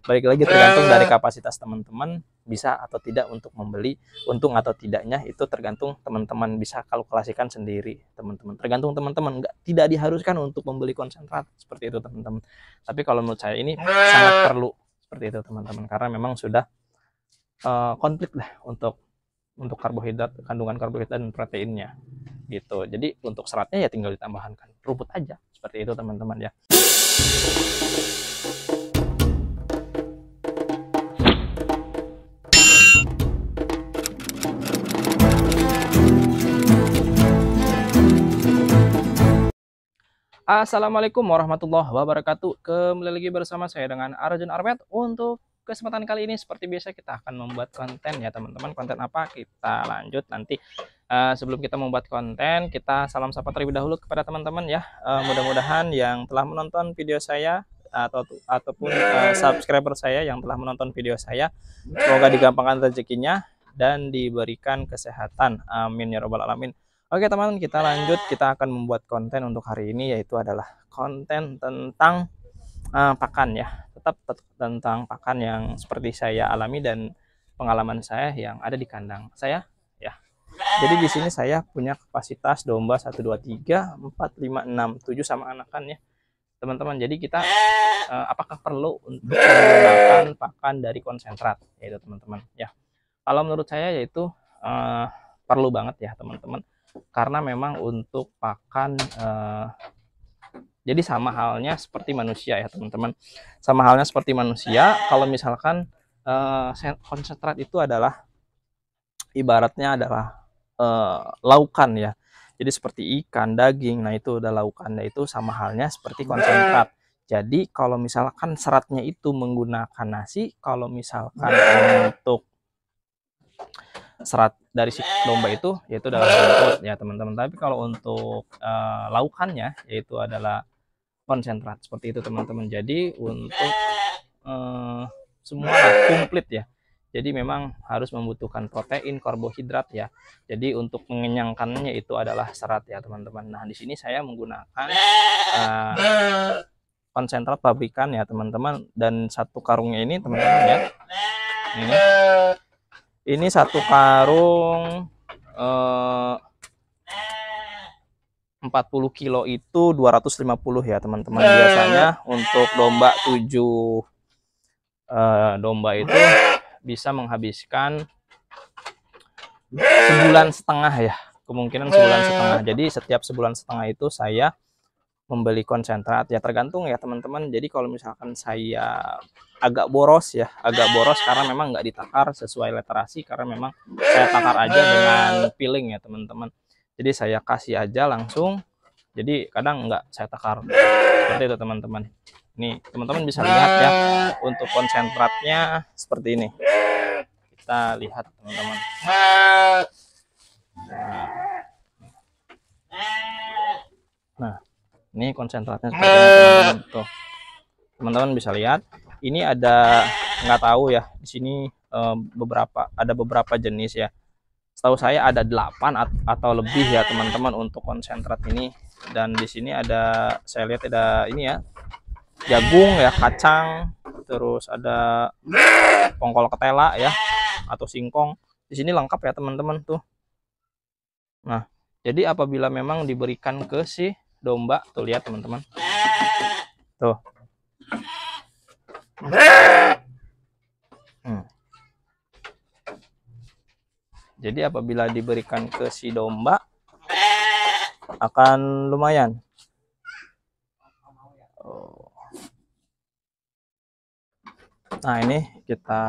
balik lagi tergantung dari kapasitas teman-teman bisa atau tidak untuk membeli. Untung atau tidaknya itu tergantung teman-teman bisa kalkulasikan sendiri, teman-teman. Tergantung teman-teman, tidak diharuskan untuk membeli konsentrat seperti itu, teman-teman. Tapi kalau menurut saya ini sangat perlu seperti itu, teman-teman, karena memang sudah komplit lah untuk karbohidrat, kandungan karbohidrat dan proteinnya gitu. Jadi untuk seratnya ya tinggal ditambahkan rumput aja seperti itu, teman-teman ya. Assalamualaikum warahmatullahi wabarakatuh. Kembali lagi bersama saya dengan Arjun Armet. Untuk kesempatan kali ini seperti biasa kita akan membuat konten ya, teman-teman. Konten apa? Kita lanjut nanti. Sebelum kita membuat konten, kita salam sapa terlebih dahulu kepada teman-teman ya. Mudah-mudahan yang telah menonton video saya ataupun subscriber saya yang telah menonton video saya, semoga digampangkan rezekinya dan diberikan kesehatan. Amin ya robbal alamin. Oke teman-teman, kita lanjut. Kita akan membuat konten untuk hari ini, yaitu adalah konten tentang pakan ya. Tetap tentang pakan yang seperti saya alami dan pengalaman saya yang ada di kandang saya ya. Jadi di sini saya punya kapasitas domba 1, 2, 3, 4, 5, 6, 7 sama anakan ya, teman-teman. Jadi kita apakah perlu untuk menggunakan pakan dari konsentrat, yaitu teman-teman ya. Kalau menurut saya yaitu perlu banget ya, teman-teman. Karena memang untuk pakan jadi sama halnya seperti manusia ya, teman-teman. Sama halnya seperti manusia, kalau misalkan konsentrat itu adalah ibaratnya adalah laukan ya. Jadi seperti ikan, daging, nah itu udah laukannya, itu sama halnya seperti konsentrat. Jadi kalau misalkan seratnya itu menggunakan nasi, kalau misalkan untuk serat dari si domba itu yaitu adalah rumput ya, teman-teman. Tapi kalau untuk laukannya yaitu adalah konsentrat seperti itu, teman-teman. Jadi untuk semua komplit ya. Jadi memang harus membutuhkan protein, karbohidrat ya. Jadi untuk mengenyangkannya itu adalah serat ya, teman-teman. Nah di sini saya menggunakan konsentrat pabrikan ya, teman-teman. Dan satu karungnya ini, teman-teman ya, ini satu karung 40 kilo itu 250 ya, teman-teman. Biasanya untuk domba 7 domba itu bisa menghabiskan sebulan setengah ya, kemungkinan sebulan setengah. Jadi setiap sebulan setengah itu saya membeli konsentrat ya, tergantung ya, teman-teman. Jadi kalau misalkan saya agak boros ya, karena memang nggak ditakar sesuai literasi, karena memang saya takar aja dengan piling ya, teman-teman. Jadi saya kasih aja langsung, jadi kadang nggak saya takar seperti itu, teman-teman. Nih teman-teman bisa lihat ya, untuk konsentratnya seperti ini. Kita lihat, teman-teman. Nah ini konsentratnya seperti ini, teman-teman. Tuh, teman-teman bisa lihat. Ini ada, nggak tahu ya, di sini ada beberapa jenis ya. Setahu saya ada 8 atau lebih ya, teman-teman, untuk konsentrat ini. Dan di sini ada, saya lihat ada ini ya, jagung ya, kacang, terus ada pongkol ketela ya atau singkong. Di sini lengkap ya, teman-teman tuh. Nah, jadi apabila memang diberikan ke si domba, tuh lihat, teman-teman. Tuh. Jadi apabila diberikan ke si domba akan lumayan. Nah ini kita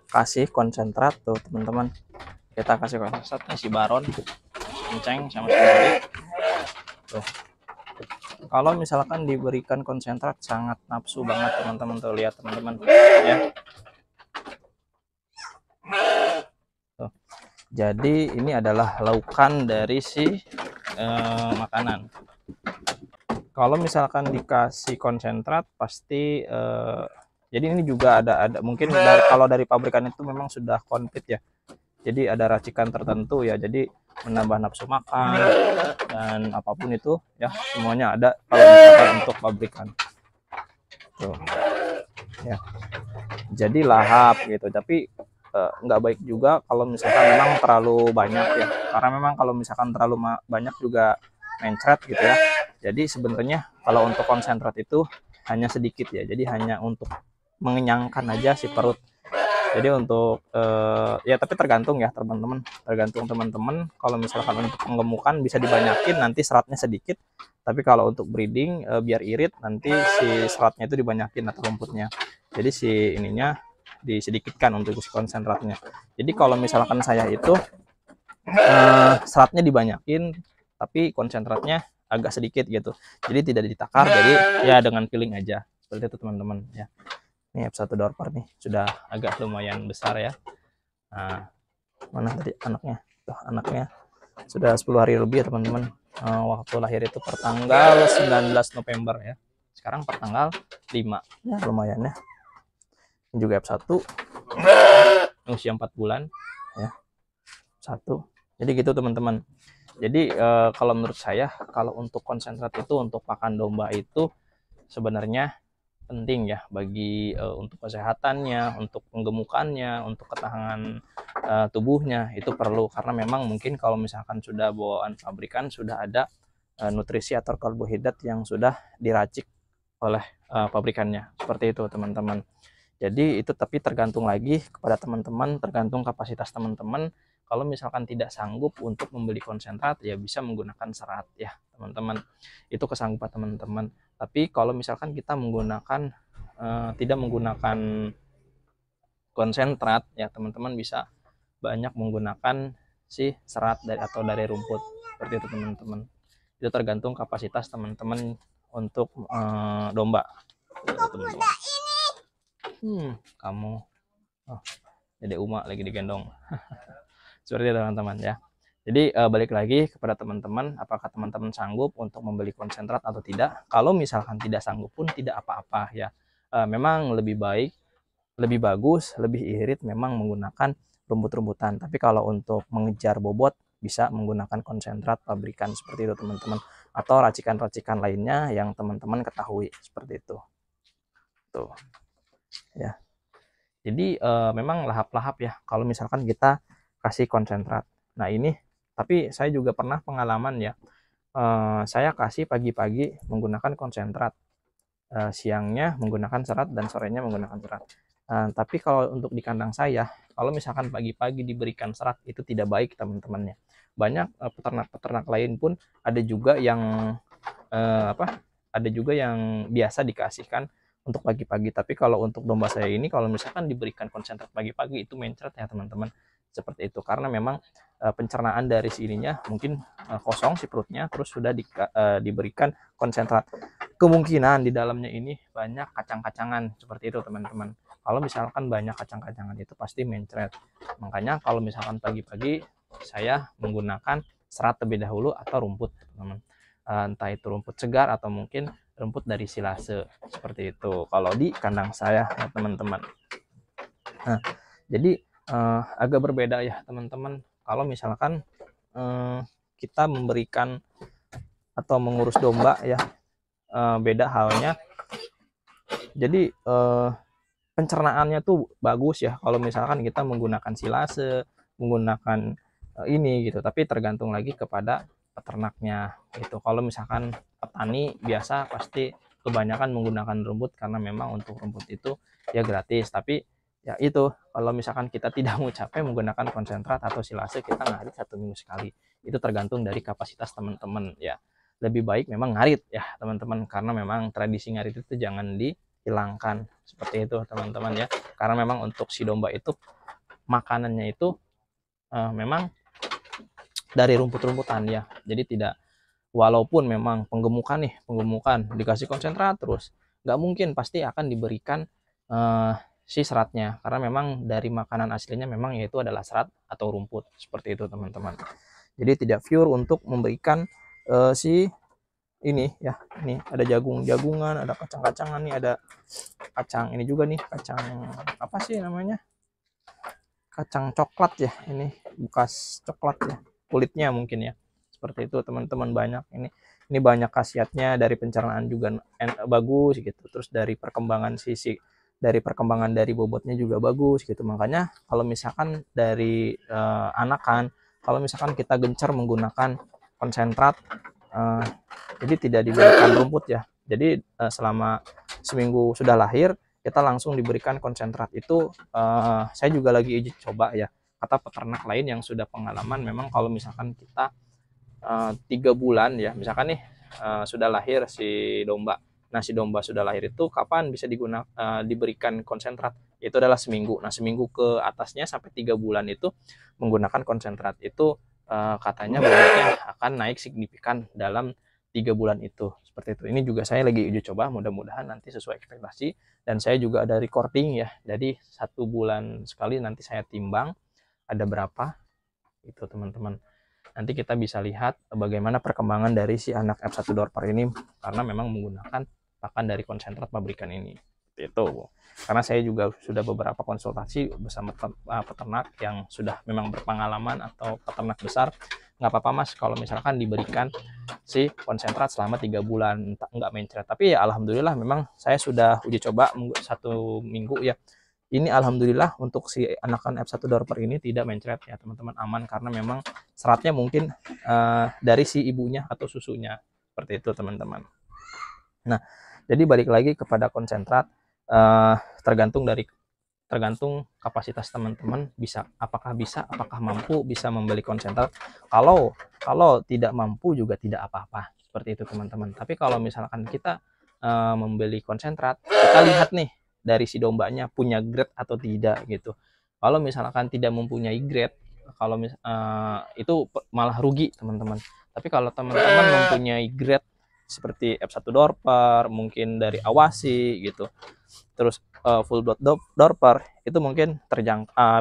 kasih konsentrat tuh, teman-teman. Kita kasih konsentrat si baron, kenceng sama sekali. Tuh. Kalau misalkan diberikan konsentrat sangat nafsu banget, teman-teman. Tuh lihat, teman-teman ya. Tuh. Jadi ini adalah laukan dari si makanan. Kalau misalkan dikasih konsentrat pasti jadi ini juga ada mungkin kalau dari pabrikan itu memang sudah komplit ya. Jadi ada racikan tertentu ya. Jadi menambah nafsu makan dan apapun itu ya, semuanya ada kalau misalkan untuk pabrikan. Tuh. Ya. jadi lahap gitu. Tapi nggak baik juga kalau misalkan memang terlalu banyak ya, karena memang kalau misalkan terlalu banyak juga mencret gitu ya. Jadi sebenarnya kalau untuk konsentrat itu hanya sedikit ya, jadi hanya untuk mengenyangkan aja si perut. Jadi untuk ya tapi tergantung ya teman-teman, tergantung teman-teman. Kalau misalkan untuk penggemukan bisa dibanyakin, nanti seratnya sedikit. Tapi kalau untuk breeding biar irit, nanti si seratnya itu dibanyakin atau rumputnya. Jadi si ininya disedikitkan untuk si konsentratnya. Jadi kalau misalkan saya itu seratnya dibanyakin, tapi konsentratnya agak sedikit gitu. Jadi tidak ditakar, jadi ya dengan feeling aja. Seperti itu teman-teman ya. Ini F1 Dorper nih sudah agak lumayan besar ya. Nah, mana tadi anaknya? Tuh, anaknya sudah 10 hari lebih ya teman-teman. Waktu lahir itu pertanggal 19 November ya. Sekarang pertanggal 5. Ya lumayan ya. Ini juga F1 usia 4 bulan ya. 1. Jadi gitu teman-teman. Jadi kalau menurut saya, kalau untuk konsentrat itu untuk pakan domba itu sebenarnya penting ya bagi untuk kesehatannya, untuk penggemukannya, untuk ketahanan tubuhnya itu perlu, karena memang mungkin kalau misalkan sudah bawaan pabrikan sudah ada nutrisi atau karbohidrat yang sudah diracik oleh pabrikannya, seperti itu teman-teman. Jadi itu tapi tergantung lagi kepada teman-teman, tergantung kapasitas teman-teman. Kalau misalkan tidak sanggup untuk membeli konsentrat, ya bisa menggunakan serat ya teman-teman. Itu kesanggupan teman-teman. Tapi kalau misalkan kita menggunakan tidak menggunakan konsentrat, ya teman-teman bisa banyak menggunakan si serat dari rumput, seperti itu teman-teman. Itu tergantung kapasitas teman-teman untuk domba. Kamu Dede Uma lagi digendong. Seperti itu teman-teman ya. Jadi balik lagi kepada teman-teman, apakah teman-teman sanggup untuk membeli konsentrat atau tidak. Kalau misalkan tidak sanggup pun tidak apa-apa ya. Memang lebih baik, lebih bagus, lebih irit memang menggunakan rumput-rumputan. Tapi kalau untuk mengejar bobot bisa menggunakan konsentrat pabrikan, seperti itu teman-teman. Atau racikan-racikan lainnya yang teman-teman ketahui, seperti itu. Tuh. Ya. Jadi memang lahap-lahap ya kalau misalkan kita kasih konsentrat. Nah ini, tapi saya juga pernah pengalaman ya, saya kasih pagi-pagi menggunakan konsentrat, siangnya menggunakan serat, dan sorenya menggunakan serat. Tapi kalau untuk di kandang saya, kalau misalkan pagi-pagi diberikan serat itu tidak baik teman-temannya. Banyak peternak-peternak lain pun ada juga yang ada juga yang biasa dikasihkan untuk pagi-pagi. Tapi kalau untuk domba saya ini, kalau misalkan diberikan konsentrat pagi-pagi itu mencret ya teman-teman, seperti itu. Karena memang pencernaan dari sininya mungkin kosong si perutnya, terus sudah diberikan konsentrat. Kemungkinan di dalamnya ini banyak kacang-kacangan, seperti itu teman-teman. Kalau misalkan banyak kacang-kacangan itu pasti mencret. Makanya kalau misalkan pagi-pagi saya menggunakan serat terlebih dahulu atau rumput teman-teman. Entah itu rumput segar atau mungkin rumput dari silase, seperti itu kalau di kandang saya ya teman-teman. Nah jadi agak berbeda ya teman-teman kalau misalkan kita memberikan atau mengurus domba ya, beda halnya. Jadi pencernaannya tuh bagus ya kalau misalkan kita menggunakan silase, menggunakan ini gitu, tapi tergantung lagi kepada peternaknya gitu. Kalau misalkan petani biasa pasti kebanyakan menggunakan rumput, karena memang untuk rumput itu ya gratis. Tapi ya itu, kalau misalkan kita tidak mau capek menggunakan konsentrat atau silase, kita ngarit 1 minggu sekali. Itu tergantung dari kapasitas teman-teman ya. Lebih baik memang ngarit ya teman-teman, karena memang tradisi ngarit itu jangan dihilangkan, seperti itu teman-teman ya. Karena memang untuk si domba itu makanannya itu memang dari rumput-rumputan ya. Jadi tidak, walaupun memang penggemukan dikasih konsentrat terus, nggak mungkin, pasti akan diberikan si seratnya, karena memang dari makanan aslinya memang yaitu adalah serat atau rumput, seperti itu teman-teman. Jadi tidak pure untuk memberikan si ini ya. Ini ada jagung-jagungan, ada kacang-kacangan nih, ada kacang ini juga nih, kacang apa sih namanya, kacang coklat ya, ini bekas coklat ya, kulitnya mungkin ya, seperti itu teman-teman. Banyak ini banyak khasiatnya, dari pencernaan juga bagus gitu, terus dari perkembangan sisi dari perkembangan dari bobotnya juga bagus gitu. Makanya kalau misalkan dari anakan, kalau misalkan kita gencar menggunakan konsentrat, jadi tidak diberikan rumput ya. Jadi selama seminggu sudah lahir kita langsung diberikan konsentrat itu. Saya juga lagi uji coba ya, kata peternak lain yang sudah pengalaman, memang kalau misalkan kita 3 bulan ya, misalkan nih sudah lahir si domba. Nah, si domba sudah lahir itu kapan bisa diberikan konsentrat? Itu adalah seminggu. Nah, seminggu ke atasnya sampai 3 bulan itu menggunakan konsentrat itu katanya bobotnya akan naik signifikan dalam 3 bulan itu. Seperti itu. Ini juga saya lagi uji coba, mudah-mudahan nanti sesuai ekspektasi. Dan saya juga ada recording ya. Jadi 1 bulan sekali nanti saya timbang ada berapa itu teman-teman. Nanti kita bisa lihat bagaimana perkembangan dari si anak F1 Dorper ini, karena memang menggunakan pakan dari konsentrat pabrikan ini. Itu karena saya juga sudah beberapa konsultasi bersama peternak yang sudah memang berpengalaman atau peternak besar. Nggak apa-apa mas kalau misalkan diberikan si konsentrat selama 3 bulan nggak mencret. Tapi ya alhamdulillah memang saya sudah uji coba 1 minggu ya. Ini alhamdulillah untuk si anakan F1 Dorper ini tidak mencret ya teman-teman, aman, karena memang seratnya mungkin dari si ibunya atau susunya, seperti itu teman-teman. Nah, jadi balik lagi kepada konsentrat, tergantung kapasitas teman-teman, apakah mampu bisa membeli konsentrat. Kalau tidak mampu juga tidak apa-apa, seperti itu teman-teman. Tapi kalau misalkan kita membeli konsentrat, kita lihat nih dari si dombanya punya grade atau tidak gitu. Kalau misalkan tidak mempunyai grade, itu malah rugi teman-teman. Tapi kalau teman-teman mempunyai grade seperti F1 Dorper, mungkin dari Awasi gitu, terus full blood Dorper, itu mungkin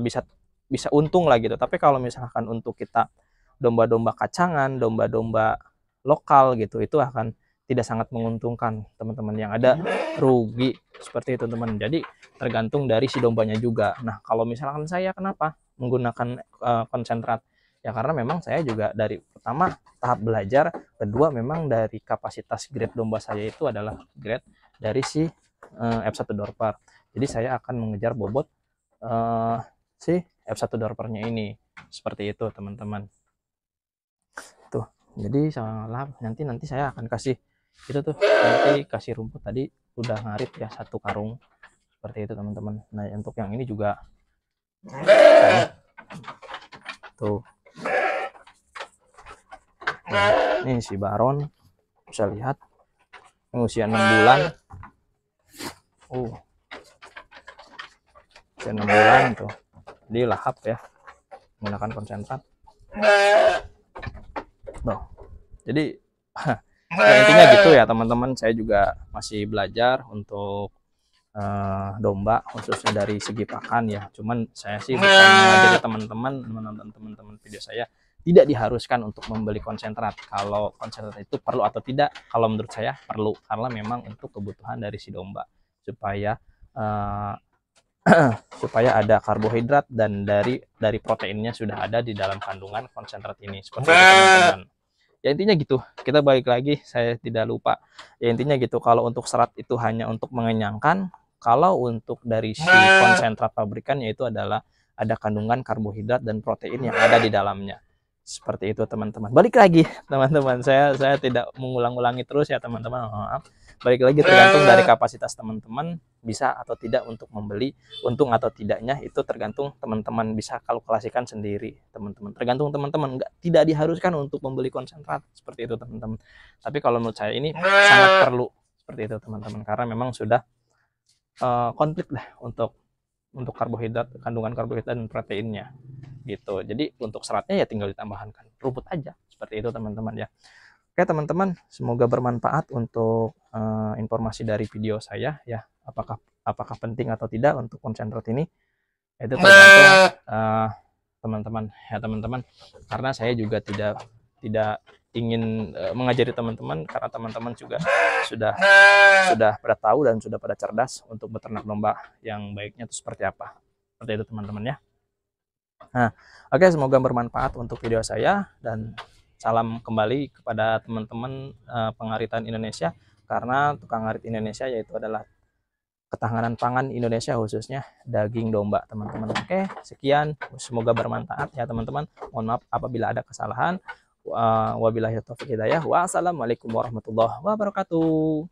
bisa untung lah gitu. Tapi kalau misalkan untuk kita domba-domba kacangan, domba-domba lokal gitu, itu akan tidak sangat menguntungkan teman-teman, yang ada rugi, seperti itu teman. Jadi tergantung dari si dombanya juga. Nah, kalau misalkan saya kenapa menggunakan konsentrat ya, karena memang saya juga dari pertama tahap belajar, kedua memang dari kapasitas grade domba saya itu adalah grade dari si F1 Dorper. Jadi saya akan mengejar bobot si F1 Dorpernya ini, seperti itu teman-teman. Tuh, jadi nanti saya akan kasih itu tuh, nanti kasih rumput tadi udah ngarit ya 1 karung, seperti itu teman-teman. Nah, untuk yang ini juga tuh, nah, ini si Baron bisa lihat yang usia 6 bulan. Usia 6 bulan tuh, di lahap ya, menggunakan konsentrat. Tuh, jadi ya, intinya gitu ya teman-teman. Saya juga masih belajar untuk domba, khususnya dari segi pakan ya. Cuman saya sih bukan mengajari teman-teman menonton teman-teman video saya tidak diharuskan untuk membeli konsentrat. Kalau konsentrat itu perlu atau tidak, kalau menurut saya perlu, karena memang untuk kebutuhan dari si domba, supaya supaya ada karbohidrat dan dari proteinnya sudah ada di dalam kandungan konsentrat ini, seperti itu teman-teman. Ya intinya gitu, kita balik lagi, saya tidak lupa ya, intinya gitu. Kalau untuk serat itu hanya untuk mengenyangkan, kalau untuk dari si konsentrat pabrikan, yaitu adalah ada kandungan karbohidrat dan protein yang ada di dalamnya, seperti itu teman-teman. Balik lagi teman-teman, saya tidak mengulang-ulangi terus ya teman-teman, maaf. Balik lagi, tergantung dari kapasitas teman-teman bisa atau tidak untuk membeli. Untung atau tidaknya itu tergantung teman-teman, bisa kalkulasikan sendiri teman-teman. Tergantung teman-teman, tidak diharuskan untuk membeli konsentrat, seperti itu teman-teman. Tapi kalau menurut saya ini sangat perlu, seperti itu teman-teman, karena memang sudah konflik lah untuk karbohidrat, kandungan karbohidrat dan proteinnya gitu. Jadi untuk seratnya ya tinggal ditambahkan rumput aja, seperti itu teman-teman ya. Oke teman-teman, semoga bermanfaat untuk informasi dari video saya ya. Apakah penting atau tidak untuk konsentrat ini, itu tergantung teman-teman ya teman-teman. Karena saya juga tidak ingin mengajari teman-teman, karena teman-teman juga sudah pada tahu dan sudah pada cerdas untuk beternak domba yang baiknya itu seperti apa. Seperti itu teman-teman ya. Nah, oke, semoga bermanfaat untuk video saya, dan salam kembali kepada teman-teman pengaritan Indonesia, karena tukang ngarit Indonesia yaitu adalah ketahanan pangan Indonesia, khususnya daging domba, teman-teman. Oke, sekian, semoga bermanfaat ya teman-teman. Mohon maaf apabila ada kesalahan. Wabillahi taufiq hidayah. Wassalamualaikum warahmatullahi wabarakatuh.